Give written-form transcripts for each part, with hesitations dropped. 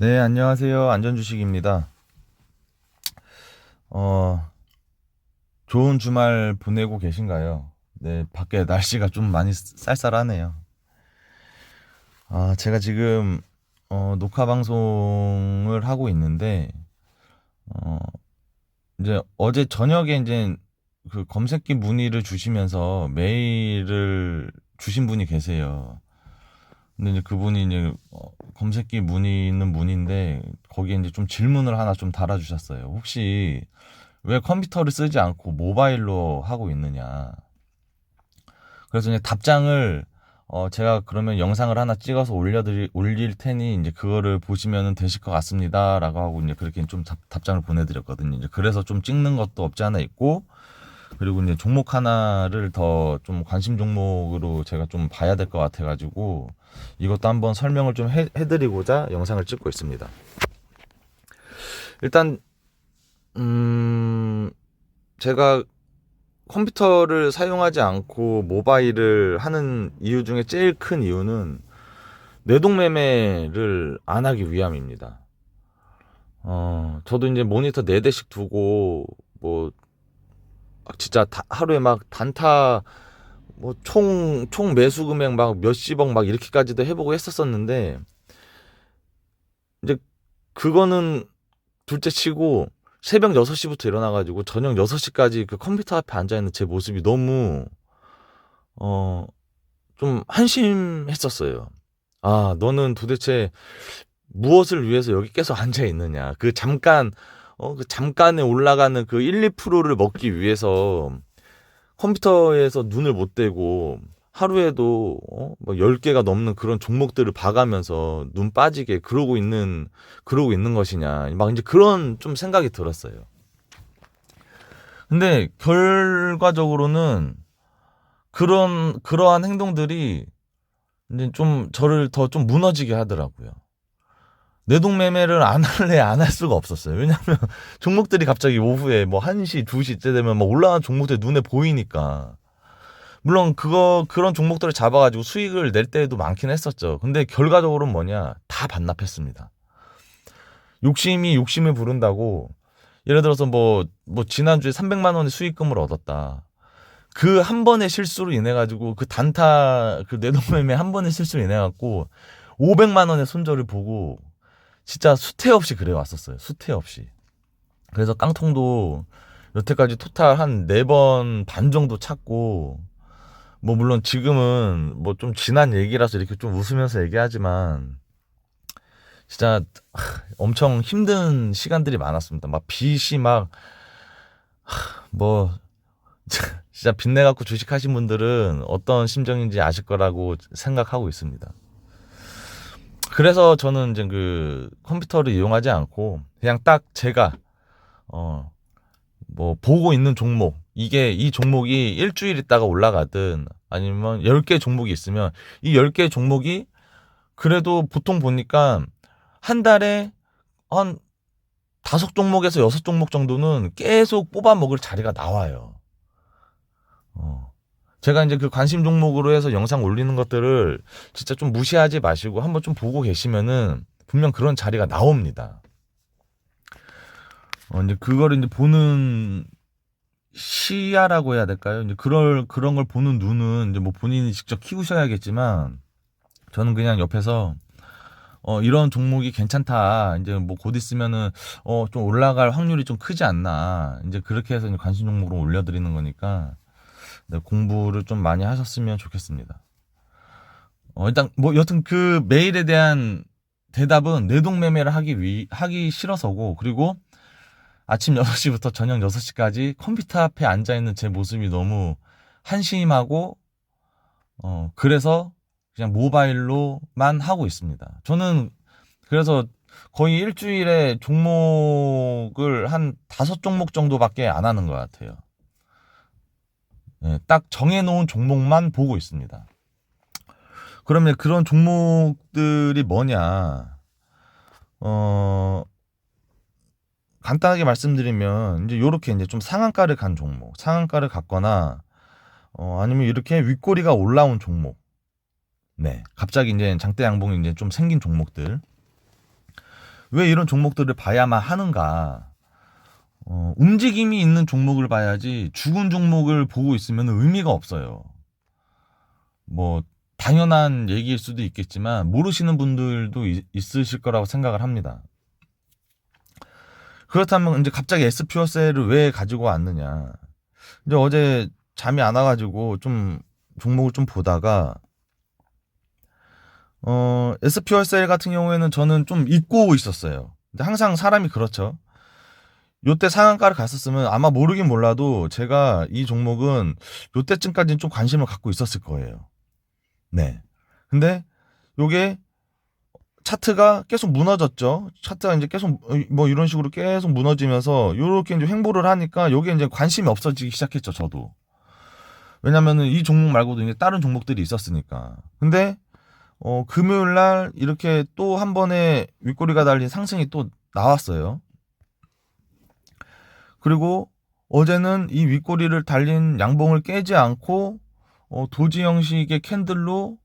네, 안녕하세요. 안전주식입니다. 어, 좋은 주말 보내고 계신가요? 네, 밖에 날씨가 좀 많이 쌀쌀하네요. 제가 지금 녹화 방송을 하고 있는데 어, 이제 어제 저녁에 이제 그 검색기 문의를 주시면서 메일을 주신 분이 계세요. 근데 이제 그분이 이제 검색기 문의는 문의인데 거기에 이제 좀 질문을 하나 좀 달아주셨어요. 혹시 왜 컴퓨터를 쓰지 않고 모바일로 하고 있느냐. 그래서 이제 답장을 제가 그러면 영상을 하나 찍어서 올릴 테니 이제 그거를 보시면 되실 것 같습니다라고 하고 이제 그렇게 좀 답장을 보내드렸거든요. 이제 그래서 좀 찍는 것도 없지 않아 있고, 그리고 이제 종목 하나를 더 좀 관심 종목으로 제가 좀 봐야 될 것 같아가지고 이것도 한번 설명을 좀 해드리고자 영상을 찍고 있습니다. 일단 제가 컴퓨터를 사용하지 않고 모바일을 하는 이유 중에 제일 큰 이유는 뇌동매매를 안 하기 위함입니다. 저도 이제 모니터 4대씩 두고, 뭐, 진짜 하루에 막 단타, 뭐, 총 매수 금액 막 몇십억 막 이렇게까지도 해보고 했었었는데, 이제 그거는 둘째 치고, 새벽 6시부터 일어나가지고 저녁 6시까지 그 컴퓨터 앞에 앉아있는 제 모습이 너무, 어, 좀 한심했었어요. 너는 도대체 무엇을 위해서 여기 계속 앉아 있느냐. 그 잠깐에 올라가는 그 1, 2%를 먹기 위해서 컴퓨터에서 눈을 못 떼고 하루에도 뭐 10개가 넘는 그런 종목들을 봐가면서 눈 빠지게 그러고 있는 것이냐. 막 이제 그런 좀 생각이 들었어요. 근데 결과적으로는 그러한 행동들이 이제 좀 저를 더 좀 무너지게 하더라고요. 뇌동매매를 안 할래 안 할 수가 없었어요. 왜냐면 종목들이 갑자기 오후에 뭐 1시, 2시째 되면 막 올라간 종목들이 눈에 보이니까. 물론 그런 종목들을 잡아가지고 수익을 낼 때도 많긴 했었죠. 근데 결과적으로는 뭐냐? 다 반납했습니다. 욕심이 욕심을 부른다고, 예를 들어서 뭐 지난주에 300만 원의 수익금을 얻었다. 그 한 번의 실수로 인해 가지고 그 단타 그 뇌동매매 한 번의 실수로 인해 갖고 500만 원의 손절을 보고 진짜 수태 없이 그래 왔었어요. 수태 없이. 그래서 깡통도 여태까지 토탈 한 4번 반 정도 찾고, 뭐 물론 지금은 뭐 좀 지난 얘기라서 이렇게 좀 웃으면서 얘기하지만 진짜 엄청 힘든 시간들이 많았습니다. 막 빚이 막 뭐 진짜 빚내 갖고 주식하신 분들은 어떤 심정인지 아실 거라고 생각하고 있습니다. 그래서 저는 이제 그 컴퓨터를 이용하지 않고 그냥 딱 제가 어 뭐 보고 있는 종목, 이게 이 종목이 일주일 있다가 올라가든 아니면 10개 종목이 있으면 이 10개 종목이 그래도 보통 보니까 한 달에 한 5종목에서 6종목 정도는 계속 뽑아 먹을 자리가 나와요. 어. 제가 이제 그 관심 종목으로 해서 영상 올리는 것들을 진짜 좀 무시하지 마시고 한번 좀 보고 계시면은 분명 그런 자리가 나옵니다. 이제 그거를 이제 보는 시야라고 해야 될까요? 이제 그런 걸 보는 눈은 이제 뭐 본인이 직접 키우셔야겠지만, 저는 그냥 옆에서 이런 종목이 괜찮다. 이제 뭐 곧 있으면은 좀 올라갈 확률이 좀 크지 않나. 이제 그렇게 해서 이제 관심 종목으로 올려드리는 거니까, 네, 공부를 좀 많이 하셨으면 좋겠습니다. 일단 뭐 여튼 그 메일에 대한 대답은 뇌동매매를 하기 싫어서고, 그리고 아침 6시부터 저녁 6시까지 컴퓨터 앞에 앉아 있는 제 모습이 너무 한심하고, 그래서 그냥 모바일로만 하고 있습니다. 저는 그래서 거의 일주일에 종목을 한 5종목 정도밖에 안 하는 것 같아요. 예, 딱 정해놓은 종목만 보고 있습니다. 그러면 그런 종목들이 뭐냐? 어, 간단하게 말씀드리면 이제 요렇게 이제 좀 상한가를 간 종목, 상한가를 갔거나 아니면 이렇게 윗꼬리가 올라온 종목. 네. 갑자기 이제 장대 양봉이 이제 좀 생긴 종목들. 왜 이런 종목들을 봐야만 하는가? 움직임이 있는 종목을 봐야지 죽은 종목을 보고 있으면 의미가 없어요. 뭐 당연한 얘기일 수도 있겠지만 모르시는 분들도 있으실 거라고 생각을 합니다. 그렇다면 이제 갑자기 SPO셀을 왜 가지고 왔느냐? 이제 어제 잠이 안 와가지고 좀 종목을 좀 보다가 SPO셀 같은 경우에는 저는 좀 잊고 있었어요. 근데 항상 사람이 그렇죠. 요때 상한가를 갔었으면 아마 모르긴 몰라도 제가 이 종목은 요때쯤까지는 좀 관심을 갖고 있었을 거예요. 네. 근데 요게 차트가 계속 무너졌죠. 차트가 이제 계속 뭐 이런 식으로 계속 무너지면서 요렇게 이제 횡보를 하니까 요게 이제 관심이 없어지기 시작했죠, 저도. 왜냐면은 이 종목 말고도 이제 다른 종목들이 있었으니까. 근데 금요일 날 이렇게 또 한 번에 윗꼬리가 달린 상승이 또 나왔어요. 그리고 어제는 이 윗꼬리를 달린 양봉을 깨지 않고 도지 형식의 캔들로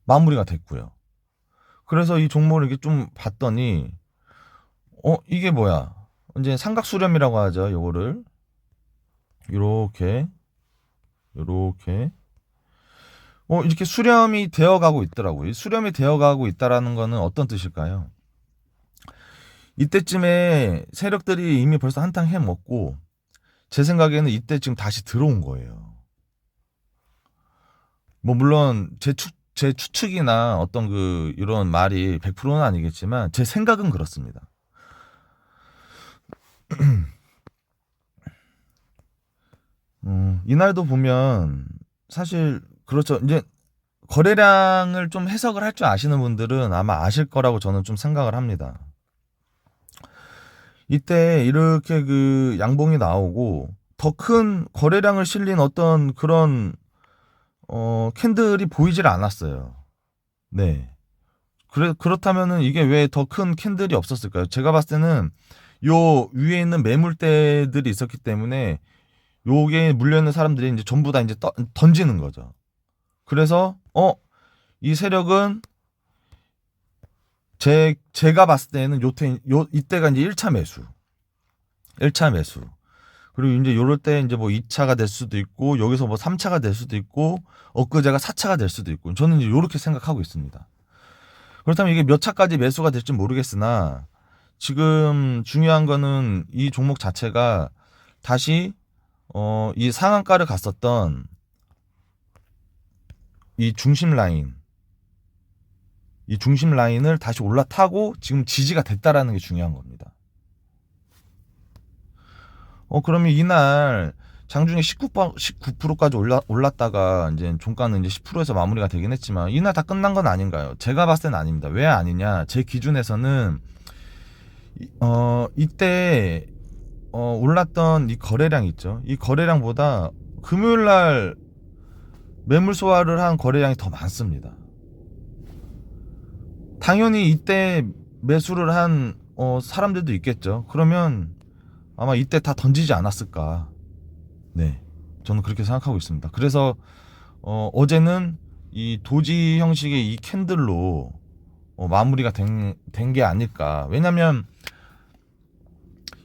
마무리가 됐고요. 그래서 이 종목을 이렇게 좀 봤더니 이게 뭐야? 이제 삼각 수렴이라고 하죠. 요거를 요렇게 이렇게 수렴이 되어가고 있더라고요. 이 수렴이 되어가고 있다라는 거는 어떤 뜻일까요? 이때쯤에 세력들이 이미 벌써 한탕 해먹고 제 생각에는 이때 지금 다시 들어온 거예요. 뭐 물론 제 추측이나 어떤 이런 말이 100%는 아니겠지만 제 생각은 그렇습니다. 이날도 보면 사실 그렇죠. 이제 거래량을 좀 해석을 할 줄 아시는 분들은 아마 아실 거라고 저는 좀 생각을 합니다. 이때 이렇게 양봉이 나오고 더 큰 거래량을 실린 어떤 그런 캔들이 보이질 않았어요. 네. 그렇다면은 이게 왜 더 큰 캔들이 없었을까요? 제가 봤을 때는 요 위에 있는 매물대들이 있었기 때문에 요게 물려있는 사람들이 이제 전부 다 이제 던지는 거죠. 그래서 이 세력은 제가 봤을 때는 이때가 이제 1차 매수. 그리고 이제 요럴 때 이제 뭐 2차가 될 수도 있고 여기서 뭐 3차가 될 수도 있고 엊그제가 4차가 될 수도 있고 저는 이제 요렇게 생각하고 있습니다. 그렇다면 이게 몇 차까지 매수가 될지 모르겠으나 지금 중요한 거는 이 종목 자체가 다시 이 상한가를 갔었던 이 중심 라인을 다시 올라타고 지금 지지가 됐다라는 게 중요한 겁니다. 그러면 이날 장중에 19%까지 올랐다가 이제 종가는 이제 10%에서 마무리가 되긴 했지만 이날 다 끝난 건 아닌가요? 제가 봤을 때는 아닙니다. 왜 아니냐? 제 기준에서는 이때 올랐던 이 거래량 있죠. 이 거래량보다 금요일 날 매물 소화를 한 거래량이 더 많습니다. 당연히 이때 매수를 한 사람들도 있겠죠. 그러면 아마 이때 다 던지지 않았을까. 네, 저는 그렇게 생각하고 있습니다. 그래서 어제는 이 도지 형식의 이 캔들로 마무리가 된 게 아닐까. 왜냐면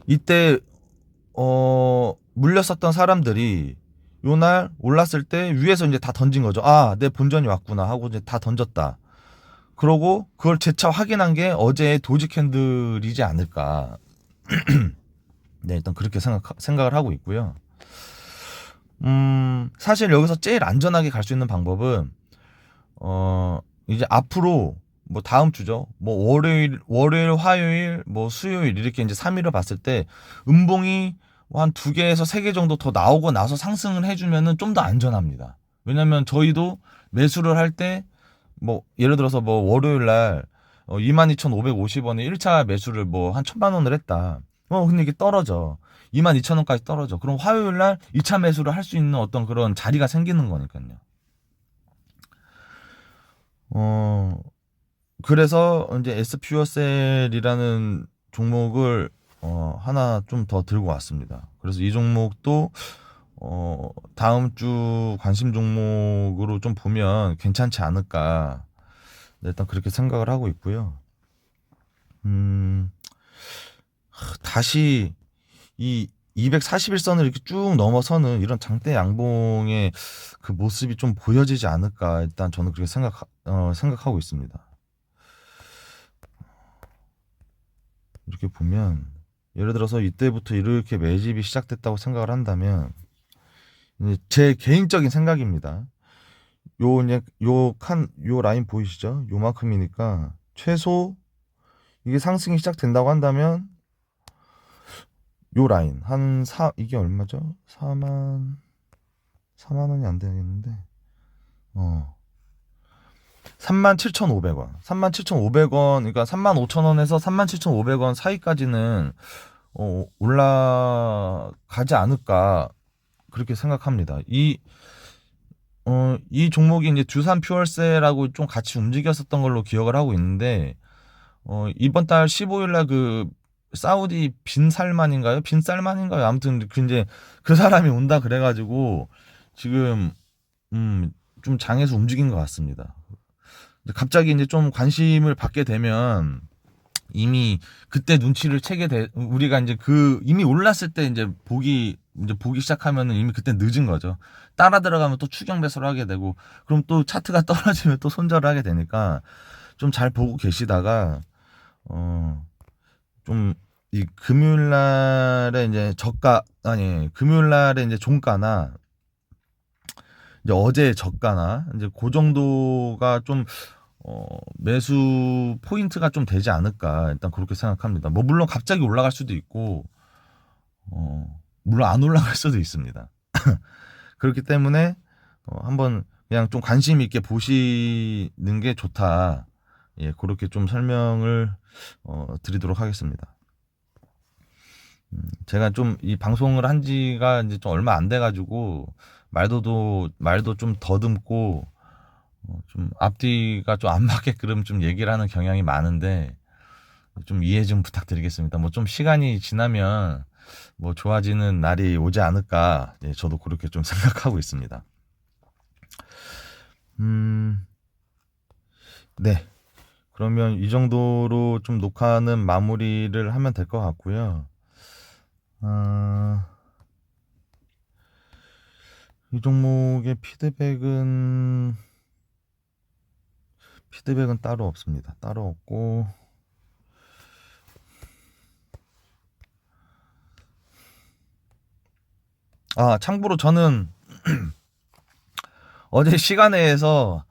이때 물렸었던 사람들이 요날 올랐을 때 위에서 이제 다 던진 거죠. 내 본전이 왔구나 하고 이제 다 던졌다. 그러고 그걸 재차 확인한 게 어제의 도지 캔들이지 않을까. 네, 일단 그렇게 생각을 하고 있고요. 사실 여기서 제일 안전하게 갈 수 있는 방법은 이제 앞으로 뭐 다음 주죠. 뭐 월요일, 화요일, 뭐 수요일 이렇게 이제 3일을 봤을 때 음봉이 한 2개에서 3개 정도 더 나오고 나서 상승을 해주면은 좀 더 안전합니다. 왜냐면 저희도 매수를 할 때 뭐 예를 들어서 뭐 월요일 날 22,550원에 1차 매수를 뭐 한 1,000만 원을 했다. 근데 이게 떨어져. 22,000원까지 떨어져. 그럼 화요일 날 2차 매수를 할 수 있는 어떤 그런 자리가 생기는 거니까요. 그래서 이제 SPO셀이라는 종목을 하나 좀 더 들고 왔습니다. 그래서 이 종목도 다음 주 관심 종목으로 좀 보면 괜찮지 않을까. 네, 일단 그렇게 생각을 하고 있고요. 다시 이 241선을 이렇게 쭉 넘어서는 이런 장대 양봉의 그 모습이 좀 보여지지 않을까, 일단 저는 그렇게 생각하고 있습니다. 이렇게 보면 예를 들어서 이때부터 이렇게 매집이 시작됐다고 생각을 한다면, 제 개인적인 생각입니다. 요 라인 보이시죠? 요만큼이니까 최소 이게 상승이 시작된다고 한다면 요 라인 이게 얼마죠? 4만 원이 안 되겠는데 37,500원 37,500원, 그러니까 35,000원에서 37,500원 사이까지는 올라가지 않을까, 그렇게 생각합니다. 이 종목이 이제 두산 퓨얼셀하고 좀 같이 움직였었던 걸로 기억을 하고 있는데, 이번 달 15일 날 그 사우디 빈살만인가요? 아무튼 이제 그 사람이 온다 그래가지고 지금 좀 장에서 움직인 것 같습니다. 갑자기 이제 좀 관심을 받게 되면 이미 그때 눈치를 채게 우리가 이제 이미 올랐을 때 이제 보기 시작하면은 이미 그때 늦은 거죠. 따라 들어가면 또 추경 배설을 하게 되고, 그럼 또 차트가 떨어지면 또 손절을 하게 되니까 좀 잘 보고 계시다가 좀 이 금요일 날에 이제 금요일 날에 이제 종가나 이제 어제 저가나 이제 그 정도가 좀 매수 포인트가 좀 되지 않을까, 일단 그렇게 생각합니다. 뭐 물론 갑자기 올라갈 수도 있고 물론 안 올라갈 수도 있습니다. 그렇기 때문에 한번 그냥 좀 관심 있게 보시는 게 좋다. 예, 그렇게 좀 설명을 드리도록 하겠습니다. 제가 좀 이 방송을 한 지가 이제 좀 얼마 안 돼가지고 말도 좀 더듬고 좀 앞뒤가 좀 안 맞게끔 좀 얘기를 하는 경향이 많은데 좀 이해 좀 부탁드리겠습니다. 뭐 좀 시간이 지나면 뭐 좋아지는 날이 오지 않을까, 예, 저도 그렇게 좀 생각하고 있습니다. 네. 그러면 이 정도로 좀 녹화는 마무리를 하면 될 것 같고요. 이 종목의 피드백은 따로 없습니다. 따로 없고, 참고로 저는 어제 시간회에서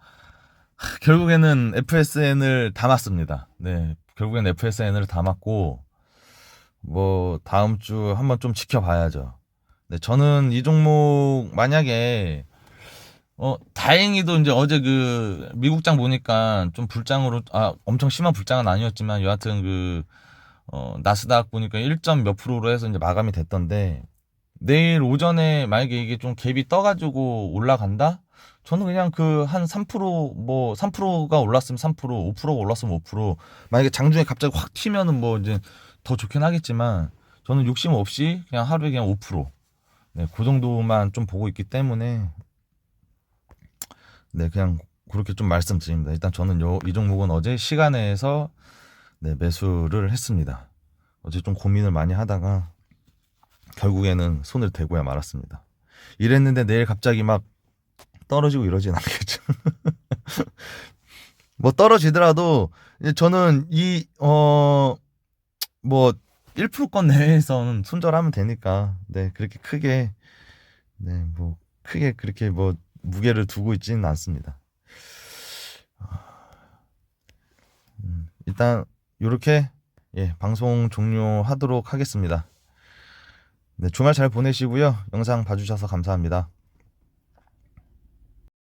결국에는 FSN을 담았습니다. 네, 결국엔 FSN을 담았고, 뭐 다음 주 한번 좀 지켜봐야죠. 네, 저는 이 종목 만약에 다행히도 이제 어제 그 미국장 보니까 좀 불장으로, 엄청 심한 불장은 아니었지만 여하튼 나스닥 보니까 1점 몇 프로로 해서 이제 마감이 됐던데, 내일 오전에 만약에 이게 좀 갭이 떠가지고 올라간다? 저는 그냥 한 3%, 뭐 3%가 올랐으면 3%, 5%가 올랐으면 5%, 만약에 장중에 갑자기 확 튀면은 뭐 이제 더 좋긴 하겠지만, 저는 욕심 없이 그냥 하루에 그냥 5%, 네, 그 정도만 좀 보고 있기 때문에, 네, 그냥 그렇게 좀 말씀드립니다. 일단 저는 이 종목은 어제 시간에서 네, 매수를 했습니다. 어제 좀 고민을 많이 하다가 결국에는 손을 대고야 말았습니다. 이랬는데 내일 갑자기 막 떨어지고 이러진 않겠죠. 뭐 떨어지더라도 저는 뭐 1%권 내외에서는 손절하면 되니까, 네, 그렇게 크게, 네, 뭐 크게 그렇게 뭐 무게를 두고 있지는 않습니다. 일단 이렇게, 예, 방송 종료하도록 하겠습니다. 네, 주말 잘 보내시고요. 영상 봐주셔서 감사합니다.